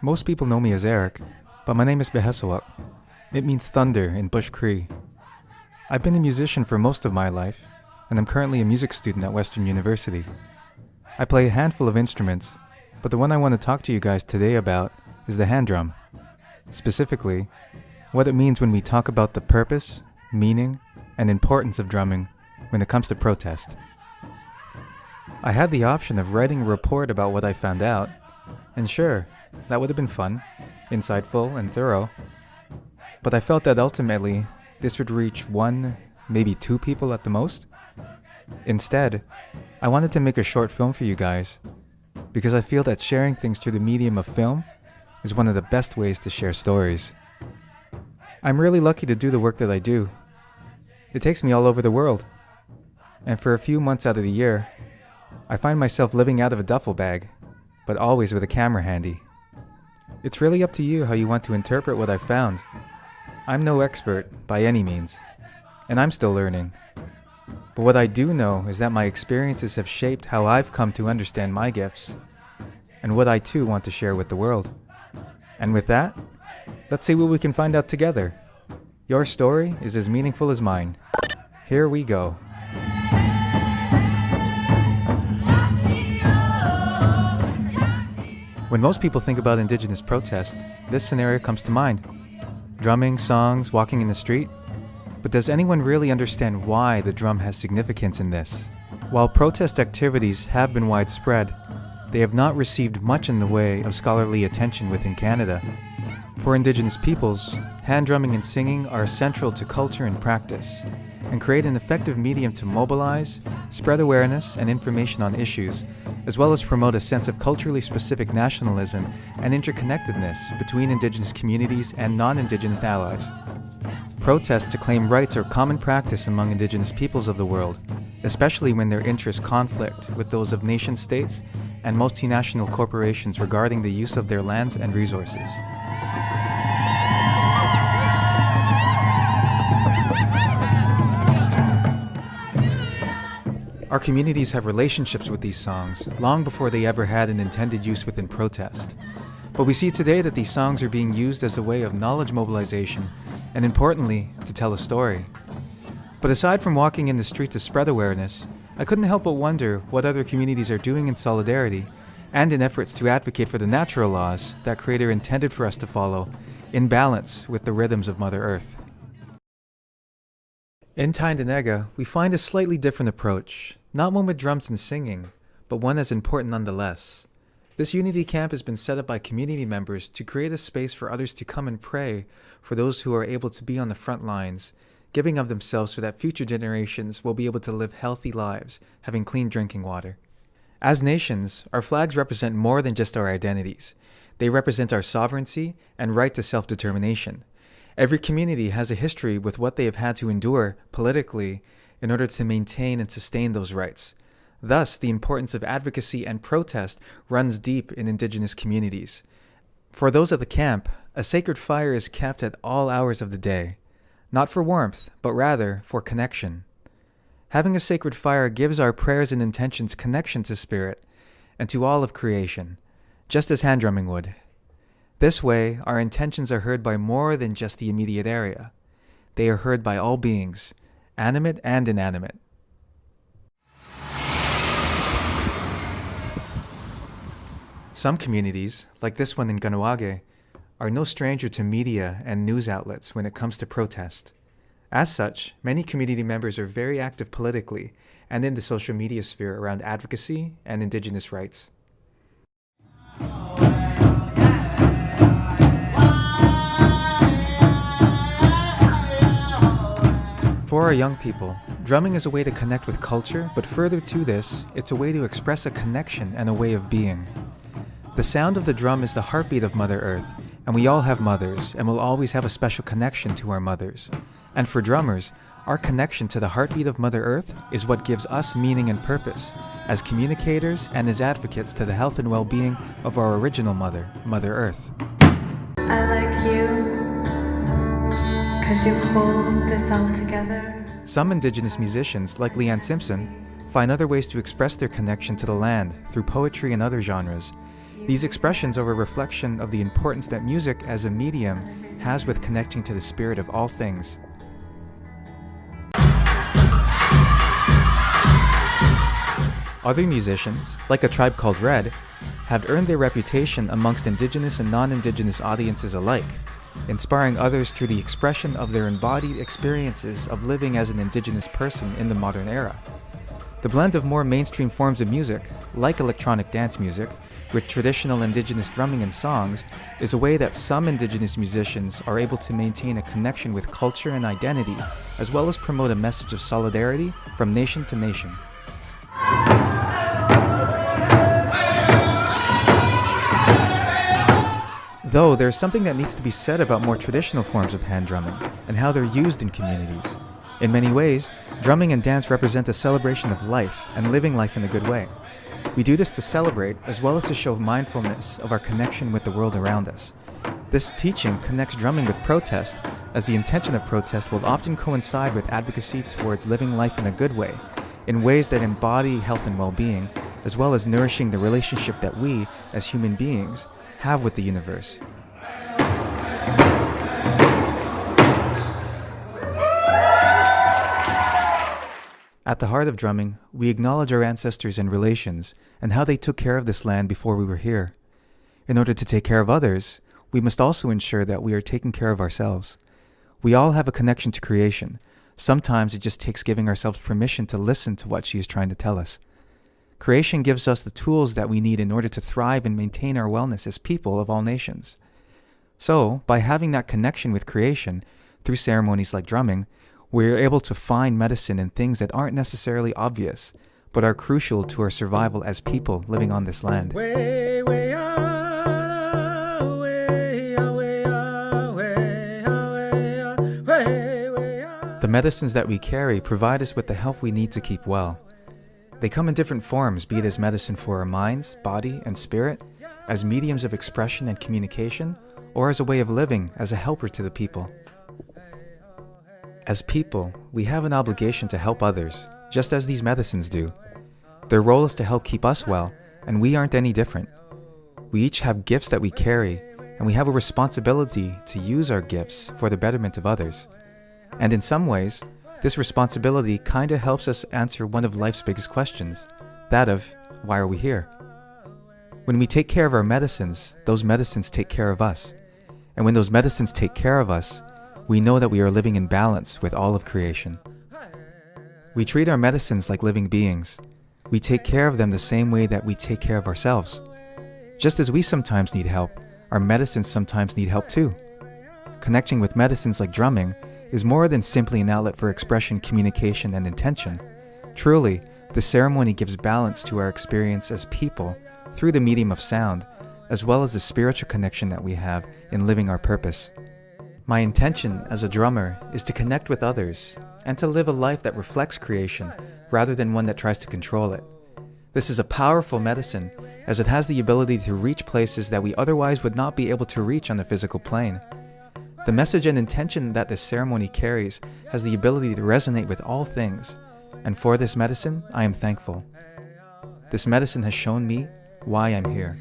Most people know me as Erik, but my name is Behesawak. It means thunder in Bush Cree. I've been a musician for most of my life, and I'm currently a music student at Western University. I play a handful of instruments, but the one I want to talk to you guys today about is the hand drum. Specifically, what it means when we talk about the purpose, meaning, and importance of drumming when it comes to protest. I had the option of writing a report about what I found out, and sure, that would have been fun, insightful, and thorough. But I felt that ultimately, this would reach one, maybe two people at the most. Instead, I wanted to make a short film for you guys, because I feel that sharing things through the medium of film is one of the best ways to share stories. I'm really lucky to do the work that I do. It takes me all over the world, and for a few months out of the year, I find myself living out of a duffel bag, but always with a camera handy. It's really up to you how you want to interpret what I've found. I'm no expert by any means, and I'm still learning. But what I do know is that my experiences have shaped how I've come to understand my gifts, and what I too want to share with the world. And with that, let's see what we can find out together. Your story is as meaningful as mine. Here we go. When most people think about Indigenous protest, this scenario comes to mind. Drumming, songs, walking in the street. But does anyone really understand why the drum has significance in this? While protest activities have been widespread, they have not received much in the way of scholarly attention within Canada. For Indigenous peoples, hand drumming and singing are central to culture and practice, and create an effective medium to mobilize, spread awareness and information on issues, as well as promote a sense of culturally specific nationalism and interconnectedness between Indigenous communities and non-Indigenous allies. Protests to claim rights are common practice among Indigenous peoples of the world, especially when their interests conflict with those of nation-states and multinational corporations regarding the use of their lands and resources. Our communities have relationships with these songs long before they ever had an intended use within protest. But we see today that these songs are being used as a way of knowledge mobilization and, importantly, to tell a story. But aside from walking in the street to spread awareness, I couldn't help but wonder what other communities are doing in solidarity and in efforts to advocate for the natural laws that Creator intended for us to follow in balance with the rhythms of Mother Earth. In Mandawe, we find a slightly different approach, not one with drums and singing, but one as important nonetheless. This unity camp has been set up by community members to create a space for others to come and pray for those who are able to be on the front lines, giving of themselves so that future generations will be able to live healthy lives, having clean drinking water. As nations, our flags represent more than just our identities. They represent our sovereignty and right to self-determination. Every community has a history with what they have had to endure politically in order to maintain and sustain those rights. Thus, the importance of advocacy and protest runs deep in Indigenous communities. For those at the camp, a sacred fire is kept at all hours of the day, not for warmth, but rather for connection. Having a sacred fire gives our prayers and intentions connection to Spirit and to all of creation, just as hand drumming would. This way, our intentions are heard by more than just the immediate area. They are heard by all beings, animate and inanimate. Some communities, like this one in Mandawe, are no stranger to media and news outlets when it comes to protest. As such, many community members are very active politically and in the social media sphere around advocacy and Indigenous rights. For our young people, drumming is a way to connect with culture, but further to this, it's a way to express a connection and a way of being. The sound of the drum is the heartbeat of Mother Earth, and we all have mothers, and will always have a special connection to our mothers. And for drummers, our connection to the heartbeat of Mother Earth is what gives us meaning and purpose, as communicators and as advocates to the health and well-being of our original mother, Mother Earth. I like you, 'cause you hold this all together. Some Indigenous musicians, like Leanne Simpson, find other ways to express their connection to the land through poetry and other genres, These expressions are a reflection of the importance that music as a medium has with connecting to the spirit of all things. Other musicians, like A Tribe Called Red, have earned their reputation amongst Indigenous and non-Indigenous audiences alike, inspiring others through the expression of their embodied experiences of living as an Indigenous person in the modern era. The blend of more mainstream forms of music, like electronic dance music, with traditional Indigenous drumming and songs, is a way that some Indigenous musicians are able to maintain a connection with culture and identity, as well as promote a message of solidarity from nation to nation. Though there's something that needs to be said about more traditional forms of hand drumming and how they're used in communities. In many ways, drumming and dance represent a celebration of life and living life in a good way. We do this to celebrate as well as to show mindfulness of our connection with the world around us. This teaching connects drumming with protest, as the intention of protest will often coincide with advocacy towards living life in a good way, in ways that embody health and well-being, as well as nourishing the relationship that we, as human beings, have with the universe. At the heart of drumming, we acknowledge our ancestors and relations and how they took care of this land before we were here. In order to take care of others, we must also ensure that we are taking care of ourselves. We all have a connection to creation. Sometimes it just takes giving ourselves permission to listen to what she is trying to tell us. Creation gives us the tools that we need in order to thrive and maintain our wellness as people of all nations. So, by having that connection with creation, through ceremonies like drumming, we are able to find medicine in things that aren't necessarily obvious, but are crucial to our survival as people living on this land. The medicines that we carry provide us with the help we need to keep well. They come in different forms, be it as medicine for our minds, body, and spirit, as mediums of expression and communication, or as a way of living as a helper to the people. As people, we have an obligation to help others, just as these medicines do. Their role is to help keep us well, and we aren't any different. We each have gifts that we carry, and we have a responsibility to use our gifts for the betterment of others. And in some ways, this responsibility kinda helps us answer one of life's biggest questions, that of, why are we here? When we take care of our medicines, those medicines take care of us. And when those medicines take care of us, we know that we are living in balance with all of creation. We treat our medicines like living beings. We take care of them the same way that we take care of ourselves. Just as we sometimes need help, our medicines sometimes need help too. Connecting with medicines like drumming is more than simply an outlet for expression, communication, and intention. Truly, the ceremony gives balance to our experience as people through the medium of sound, as well as the spiritual connection that we have in living our purpose. My intention as a drummer is to connect with others and to live a life that reflects creation rather than one that tries to control it. This is a powerful medicine, as it has the ability to reach places that we otherwise would not be able to reach on the physical plane. The message and intention that this ceremony carries has the ability to resonate with all things, and for this medicine, I am thankful. This medicine has shown me why I'm here.